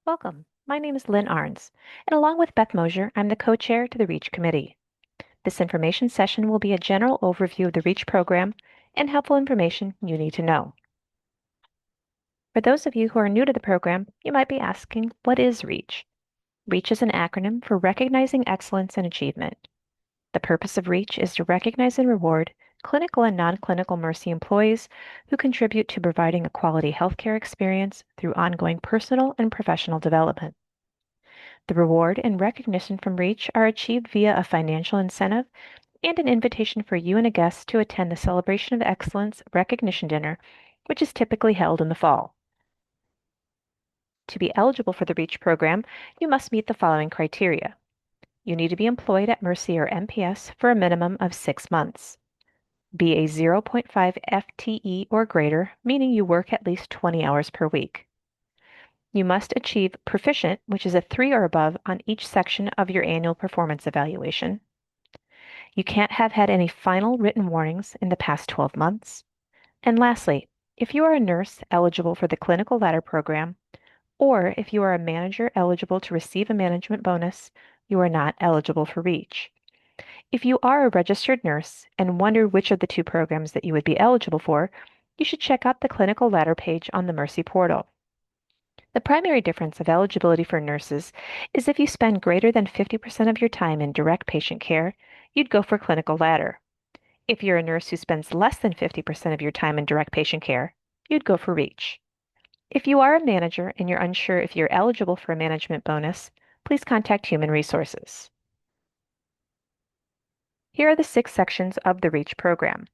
Welcome. My name is Lynn Arns, and along with Beth Mosier, I'm the co-chair to the REACH committee. This information session will be a general overview of the REACH program and helpful information you need to know. For those of you who are new to the program, you might be asking, what is REACH? REACH is an acronym for Recognizing Excellence and Achievement. The purpose of REACH is to recognize and reward clinical and non-clinical Mercy employees who contribute to providing a quality healthcare experience through ongoing personal and professional development. The reward and recognition from REACH are achieved via a financial incentive and an invitation for you and a guest to attend the Celebration of Excellence Recognition Dinner, which is typically held in the fall. To be eligible for the REACH program, you must meet the following criteria. You need to be employed at Mercy or MPS for a minimum of 6 months. Be a 0.5 FTE or greater, meaning you work at least 20 hours per week. You must achieve proficient, which is a 3 or above on each section of your annual performance evaluation. You can't have had any final written warnings in the past 12 months. And lastly, if you are a nurse eligible for the Clinical Ladder program, or if you are a manager eligible to receive a management bonus, you are not eligible for REACH. If you are a registered nurse and wonder which of the two programs that you would be eligible for, you should check out the Clinical Ladder page on the Mercy portal. The primary difference of eligibility for nurses is if you spend greater than 50% of your time in direct patient care, you'd go for Clinical Ladder. If you're a nurse who spends less than 50% of your time in direct patient care, you'd go for REACH. If you are a manager and you're unsure if you're eligible for a management bonus, please contact Human Resources. Here are the 6 sections of the REACH program.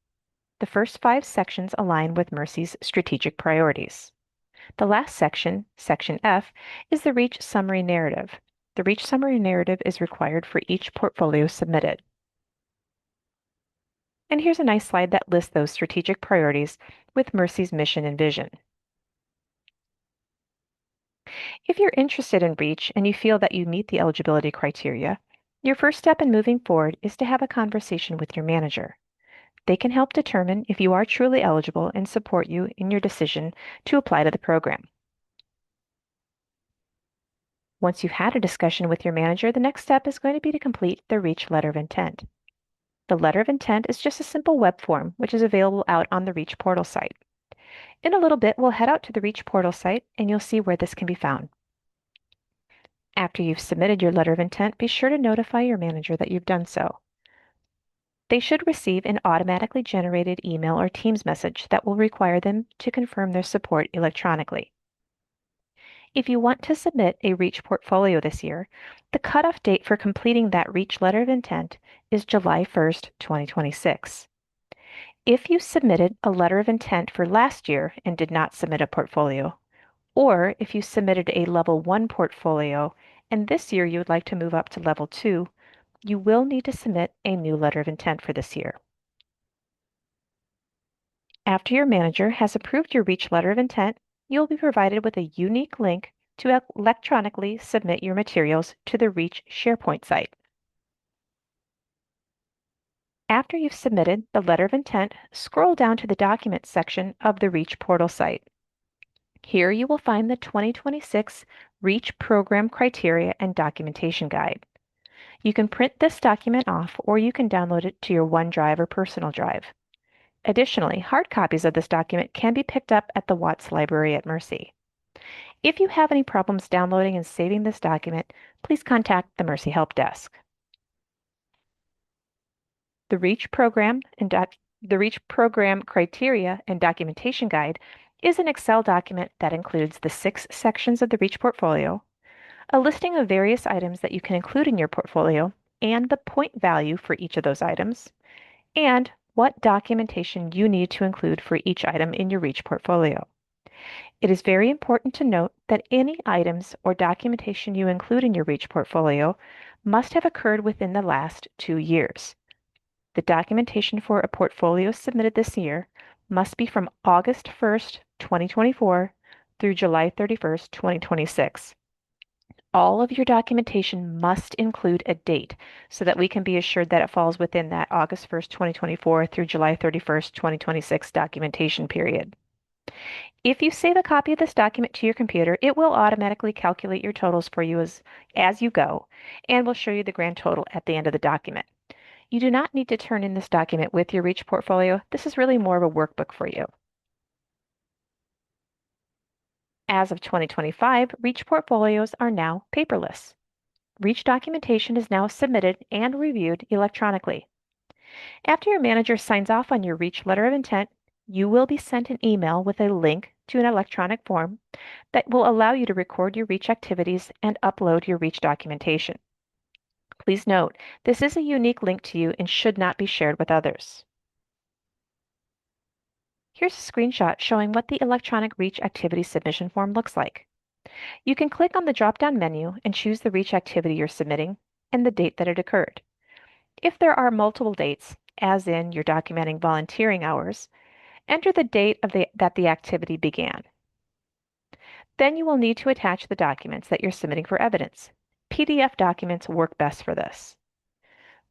The first 5 sections align with Mercy's strategic priorities. The last section, Section F, is the REACH summary narrative. The REACH summary narrative is required for each portfolio submitted. And here's a nice slide that lists those strategic priorities with Mercy's mission and vision. If you're interested in REACH and you feel that you meet the eligibility criteria, your first step in moving forward is to have a conversation with your manager. They can help determine if you are truly eligible and support you in your decision to apply to the program. Once you've had a discussion with your manager, the next step is going to be to complete the REACH letter of intent. The letter of intent is just a simple web form, which is available out on the REACH portal site. In a little bit, we'll head out to the REACH portal site and you'll see where this can be found. After you've submitted your letter of intent, be sure to notify your manager that you've done so. They should receive an automatically generated email or Teams message that will require them to confirm their support electronically. If you want to submit a REACH portfolio this year, the cutoff date for completing that REACH letter of intent is July 1st, 2026. If you submitted a letter of intent for last year and did not submit a portfolio, or if you submitted a level 1 portfolio and this year you would like to move up to level 2, you will need to submit a new letter of intent for this year. After your manager has approved your REACH letter of intent, you'll be provided with a unique link to electronically submit your materials to the REACH SharePoint site. After you've submitted the letter of intent, scroll down to the Documents section of the REACH portal site. Here you will find the 2026 REACH Program Criteria and Documentation Guide. You can print this document off or you can download it to your OneDrive or personal drive. Additionally, hard copies of this document can be picked up at the Watts Library at Mercy. If you have any problems downloading and saving this document, please contact the Mercy Help Desk. The REACH Program Criteria and Documentation Guide is an Excel document that includes the 6 sections of the REACH portfolio, a listing of various items that you can include in your portfolio, and the point value for each of those items, and what documentation you need to include for each item in your REACH portfolio. It is very important to note that any items or documentation you include in your REACH portfolio must have occurred within the last 2 years. The documentation for a portfolio submitted this year must be from August 1st, 2024 through July 31st, 2026. All of your documentation must include a date so that we can be assured that it falls within that August 1st, 2024 through July 31st, 2026 documentation period. If you save a copy of this document to your computer, it will automatically calculate your totals for you as you go and will show you the grand total at the end of the document. You do not need to turn in this document with your REACH portfolio. This is really more of a workbook for you. As of 2025, REACH portfolios are now paperless. REACH documentation is now submitted and reviewed electronically. After your manager signs off on your REACH letter of intent, you will be sent an email with a link to an electronic form that will allow you to record your REACH activities and upload your REACH documentation. Please note, this is a unique link to you and should not be shared with others. Here's a screenshot showing what the electronic REACH activity submission form looks like. You can click on the drop-down menu and choose the REACH activity you're submitting and the date that it occurred. If there are multiple dates, as in you're documenting volunteering hours, enter the date that the activity began. Then you will need to attach the documents that you're submitting for evidence. PDF documents work best for this.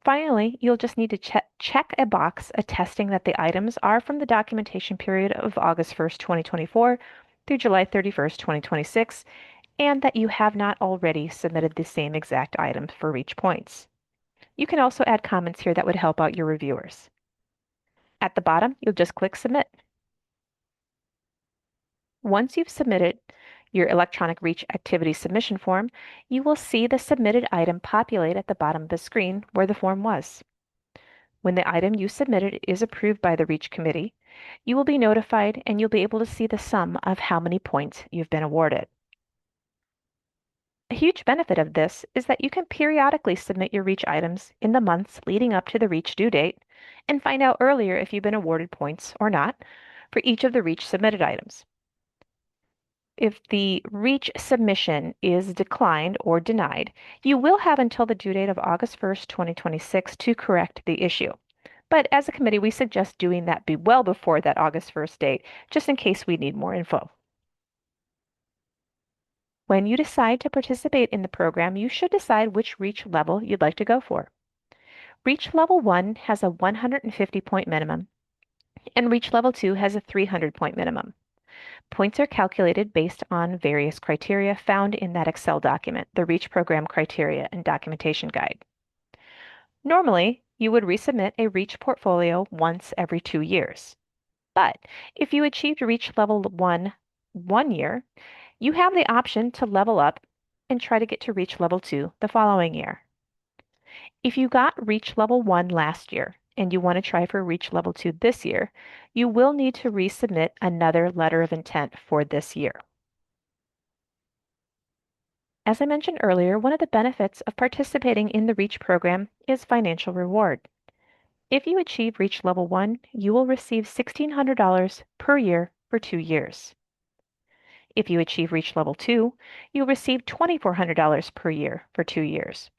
Finally, you'll just need to check a box attesting that the items are from the documentation period of August 1st, 2024 through July 31st, 2026, and that you have not already submitted the same exact items for REACH points. You can also add comments here that would help out your reviewers. At the bottom, you'll just click Submit. Once you've submitted your electronic REACH activity submission form, you will see the submitted item populate at the bottom of the screen where the form was. When the item you submitted is approved by the REACH committee, you will be notified and you'll be able to see the sum of how many points you've been awarded. A huge benefit of this is that you can periodically submit your REACH items in the months leading up to the REACH due date and find out earlier if you've been awarded points or not for each of the REACH submitted items. If the REACH submission is declined or denied, you will have until the due date of August 1st, 2026 to correct the issue. But as a committee, we suggest doing that well before that August 1st date, just in case we need more info. When you decide to participate in the program, you should decide which REACH level you'd like to go for. REACH Level 1 has a 150-point minimum, and REACH Level 2 has a 300-point minimum. Points are calculated based on various criteria found in that Excel document, the REACH Program Criteria and Documentation Guide. Normally, you would resubmit a REACH portfolio once every 2 years. But if you achieved REACH Level 1 year, you have the option to level up and try to get to REACH Level 2 the following year. If you got REACH Level 1 last year and you want to try for REACH Level 2 this year, you will need to resubmit another letter of intent for this year. As I mentioned earlier, one of the benefits of participating in the REACH program is financial reward. If you achieve REACH Level 1, you will receive $1,600 per year for 2 years. If you achieve REACH Level 2, you'll receive $2,400 per year for 2 years.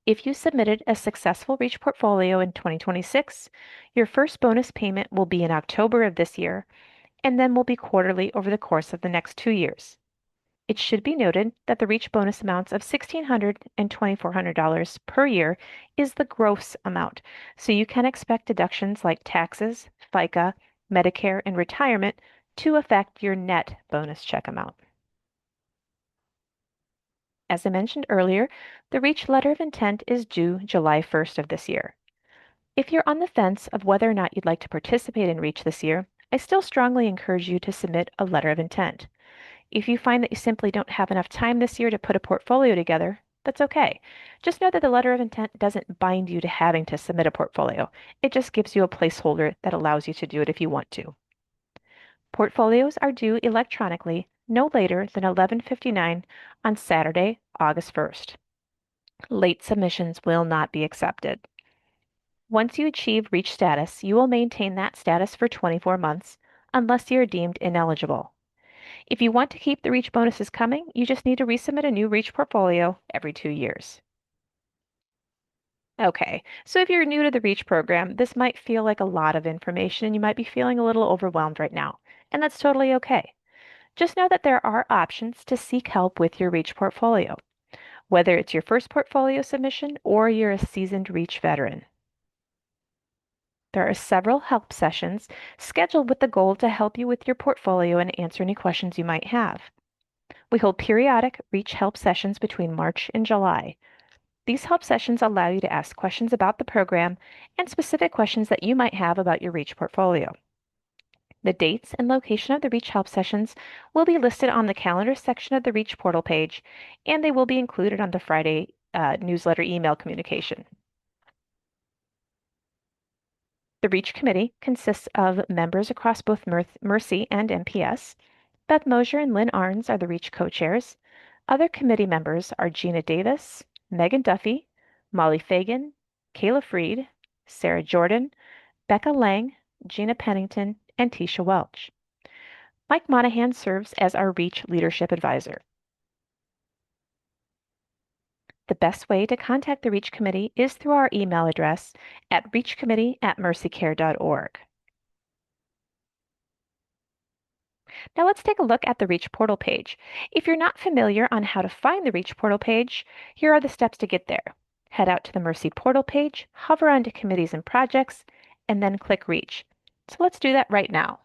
If you submitted a successful REACH portfolio in 2026, your first bonus payment will be in October of this year, and then will be quarterly over the course of the next 2 years. It should be noted that the REACH bonus amounts of $1,600 and $2,400 per year is the gross amount, so you can expect deductions like taxes, FICA, Medicare, and retirement to affect your net bonus check amount. As I mentioned earlier, the REACH letter of intent is due July 1st of this year. If you're on the fence of whether or not you'd like to participate in REACH this year, I still strongly encourage you to submit a letter of intent. If you find that you simply don't have enough time this year to put a portfolio together, that's okay. Just know that the letter of intent doesn't bind you to having to submit a portfolio. It just gives you a placeholder that allows you to do it if you want to. Portfolios are due electronically no later than 11:59 on Saturday, August 1st. Late submissions will not be accepted. Once you achieve REACH status, you will maintain that status for 24 months unless you are deemed ineligible. If you want to keep the REACH bonuses coming, you just need to resubmit a new REACH portfolio every 2 years. Okay, so if you're new to the REACH program, this might feel like a lot of information and you might be feeling a little overwhelmed right now, and that's totally okay. Just know that there are options to seek help with your REACH portfolio, whether it's your first portfolio submission or you're a seasoned REACH veteran. There are several help sessions scheduled with the goal to help you with your portfolio and answer any questions you might have. We hold periodic Reach Help sessions between March and July. These help sessions allow you to ask questions about the program and specific questions that you might have about your Reach portfolio. The dates and location of the Reach Help sessions will be listed on the calendar section of the Reach portal page, and they will be included on the Friday newsletter email communication. The REACH committee consists of members across both Mercy and MPS. Beth Mosier and Lynn Arns are the REACH co-chairs. Other committee members are Gina Davis, Megan Duffy, Molly Fagan, Kayla Freed, Sarah Jordan, Becca Lang, Gina Pennington, and Tisha Welch. Mike Monahan serves as our REACH leadership advisor. The best way to contact the REACH committee is through our email address at reachcommittee@mercycare.org. Now let's take a look at the REACH portal page. If you're not familiar on how to find the REACH portal page, here are the steps to get there. Head out to the Mercy portal page, hover onto Committees and Projects, and then click REACH. So let's do that right now.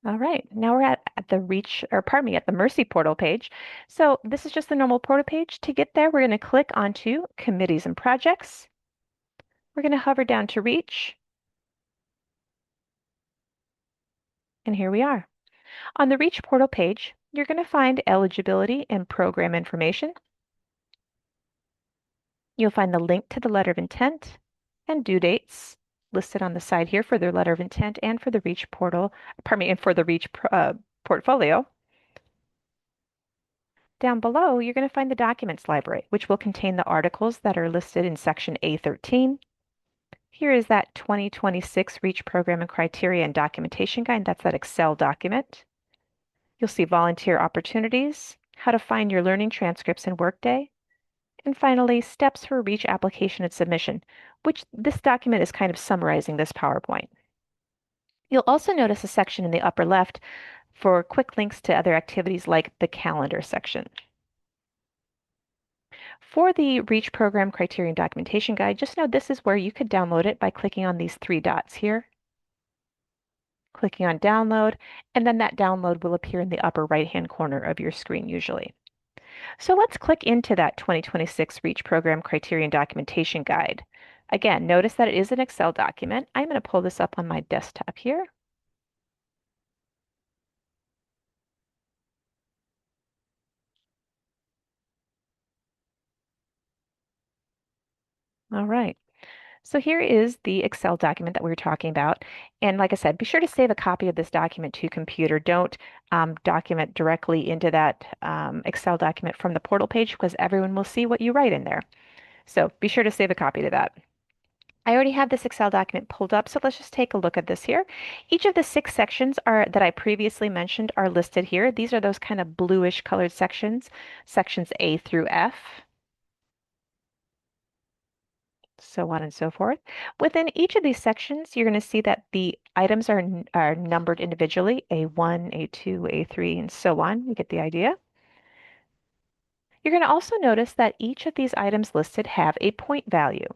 All right, now we're at the at the Mercy portal page. So this is just the normal portal page. To get there, we're going to click onto Committees and Projects. We're going to hover down to REACH. And here we are. On the REACH portal page, you're going to find eligibility and program information. You'll find the link to the letter of intent and due dates listed on the side here for their letter of intent and for the REACH portal, and for the REACH portfolio. Down below, you're going to find the documents library, which will contain the articles that are listed in section A13. Here is that 2026 REACH Program and Criteria and Documentation Guide. That's that Excel document. You'll see volunteer opportunities, how to find your learning transcripts in Workday, and finally, steps for REACH application and submission, which this document is kind of summarizing this PowerPoint. You'll also notice a section in the upper left for quick links to other activities like the calendar section. For the REACH Program Criterion Documentation Guide, just know this is where you could download it by clicking on these three dots here, clicking on download, and then that download will appear in the upper right-hand corner of your screen usually. So let's click into that 2026 REACH Program Criterion Documentation Guide. Again, notice that it is an Excel document. I'm going to pull this up on my desktop here. All right. So here is the Excel document that we were talking about. And like I said, be sure to save a copy of this document to your computer. Don't document directly into that Excel document from the portal page because everyone will see what you write in there. So be sure to save a copy to that. I already have this Excel document pulled up, so let's just take a look at this here. Each of the 6 sections that I previously mentioned are listed here. These are those kind of bluish colored sections, sections A through F, so on and so forth. Within each of these sections, you're going to see that the items are numbered individually, A1, A2, A3, and so on. You get the idea. You're going to also notice that each of these items listed have a point value.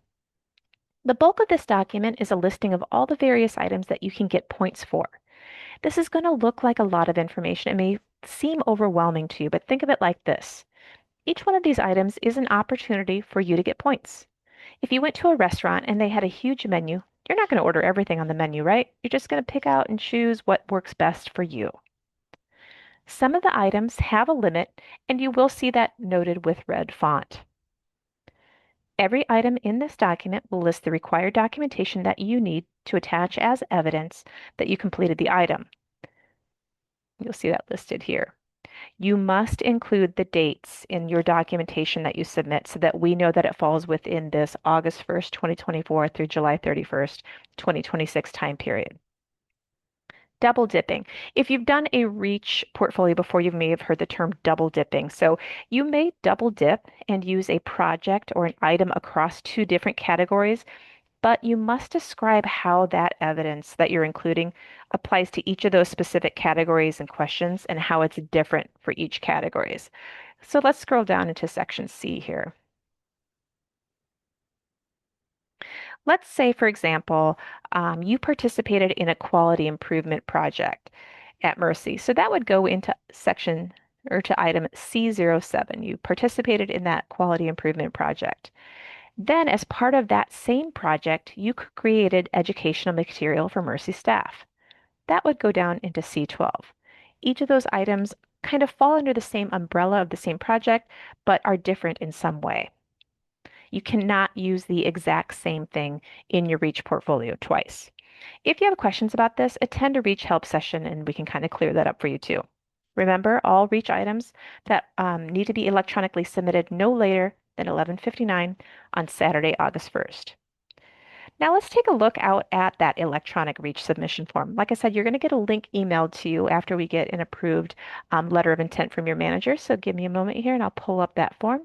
The bulk of this document is a listing of all the various items that you can get points for. This is going to look like a lot of information. It may seem overwhelming to you, but think of it like this. Each one of these items is an opportunity for you to get points. If you went to a restaurant and they had a huge menu, you're not going to order everything on the menu, right? You're just going to pick out and choose what works best for you. Some of the items have a limit, and you will see that noted with red font. Every item in this document will list the required documentation that you need to attach as evidence that you completed the item. You'll see that listed here. You must include the dates in your documentation that you submit so that we know that it falls within this August 1st, 2024 through July 31st, 2026 time period. Double dipping. If you've done a REACH portfolio before, you may have heard the term double dipping. So you may double dip and use a project or an item across 2 different categories. but you must describe how that evidence that you're including applies to each of those specific categories and questions and how it's different for each categories. So let's scroll down into section C here. Let's say, for example, you participated in a quality improvement project at Mercy. So that would go into section or to item C07. You participated in that quality improvement project. Then, as part of that same project, you created educational material for Mercy staff. That would go down into C12. Each of those items kind of fall under the same umbrella of the same project, but are different in some way. You cannot use the exact same thing in your Reach portfolio twice. If you have questions about this, attend a Reach help session and we can kind of clear that up for you too. Remember, all Reach items that need to be electronically submitted no later than 11:59 on Saturday, August 1st. Now let's take a look out at that electronic Reach submission form. Like I said, you're going to get a link emailed to you after we get an approved letter of intent from your manager. So give me a moment here and I'll pull up that form.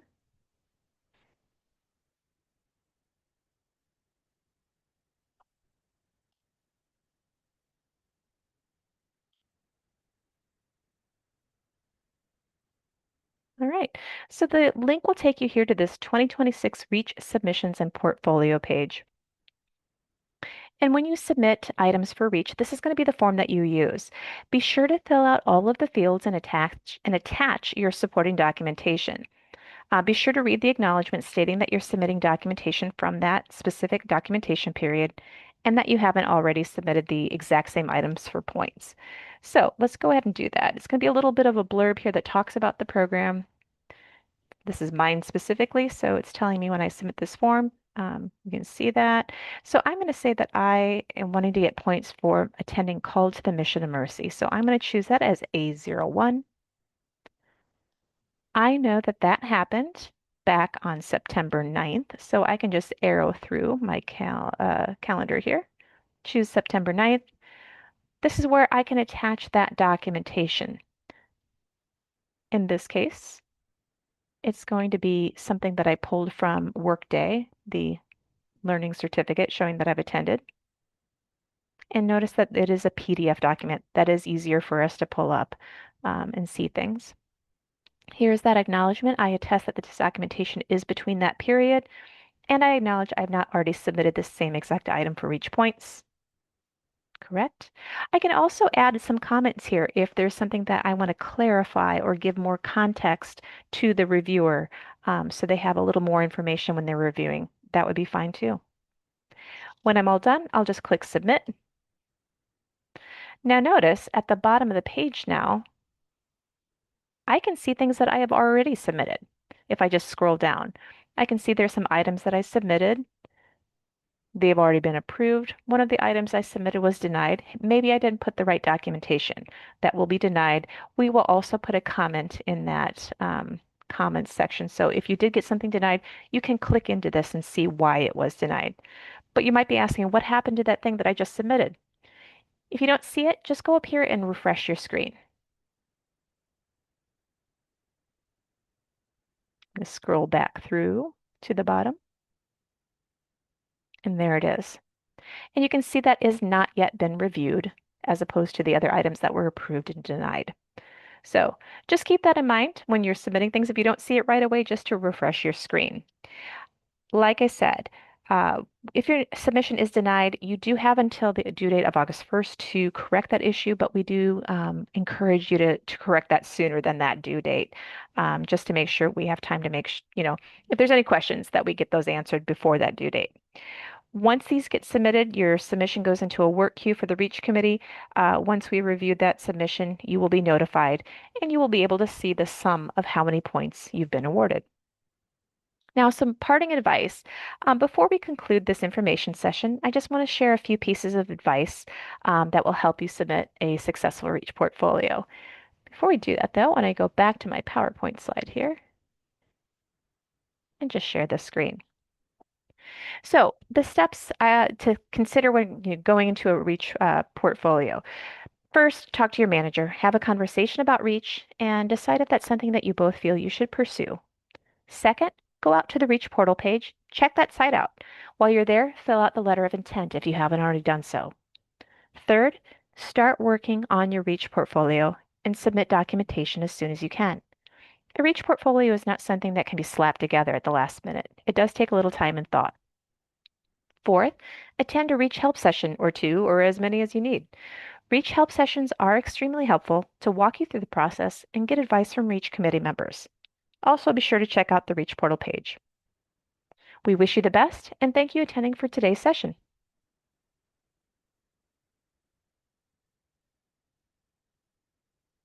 All right, so the link will take you here to this 2026 Reach Submissions and Portfolio page. And when you submit items for Reach, this is going to be the form that you use. Be sure to fill out all of the fields and attach your supporting documentation. Be sure to read the acknowledgement stating that you're submitting documentation from that specific documentation period and that you haven't already submitted the exact same items for points. So let's go ahead and do that. It's going to be a little bit of a blurb here that talks about the program. This is mine specifically, so it's telling me when I submit this form. You can see that. So I'm going to say that I am wanting to get points for attending Call to the Mission of Mercy. So I'm going to choose that as A01. I know that that happened back on September 9th, so I can just arrow through my calendar here, choose September 9th. This is where I can attach that documentation. In this case, it's going to be something that I pulled from Workday, the learning certificate showing that I've attended. And notice that it is a PDF document. That is easier for us to pull up and see things. Here's that acknowledgement. I attest that the documentation is between that period, and I acknowledge I've not already submitted the same exact item for Reach points. Correct. I can also add some comments here if there's something that I want to clarify or give more context to the reviewer so they have a little more information when they're reviewing. That would be fine too. When I'm all done, I'll just click Submit. Now notice at the bottom of the page now, I can see things that I have already submitted. If I just scroll down, I can see there's some items that I submitted. They've already been approved. One of the items I submitted was denied. Maybe I didn't put the right documentation. That will be denied. We will also put a comment in that comments section. So if you did get something denied, you can click into this and see why it was denied. But you might be asking, what happened to that thing that I just submitted? If you don't see it, just go up here and refresh your screen. I'm going to scroll back through to the bottom. And there it is. And you can see that is not yet been reviewed as opposed to the other items that were approved and denied. So just keep that in mind when you're submitting things. If you don't see it right away, just to refresh your screen. Like I said, if your submission is denied, you do have until the due date of August 1st to correct that issue, but we do encourage you to correct that sooner than that due date, just to make sure we have time to if there's any questions that we get those answered before that due date. Once these get submitted, your submission goes into a work queue for the REACH committee. Once we review that submission, you will be notified and you will be able to see the sum of how many points you've been awarded. Now, some parting advice. Before we conclude this information session, I just want to share a few pieces of advice that will help you submit a successful REACH portfolio. Before we do that, though, I want to go back to my PowerPoint slide here and just share the screen. So the steps to consider when you're going into a REACH portfolio. First, talk to your manager, have a conversation about REACH, and decide if that's something that you both feel you should pursue. Second, go out to the REACH portal page, check that site out. While you're there, fill out the letter of intent if you haven't already done so. Third, start working on your REACH portfolio and submit documentation as soon as you can. A REACH portfolio is not something that can be slapped together at the last minute. It does take a little time and thought. Fourth, attend a REACH help session or two, or as many as you need. REACH help sessions are extremely helpful to walk you through the process and get advice from REACH committee members. Also, be sure to check out the REACH portal page. We wish you the best, and thank you for attending for today's session.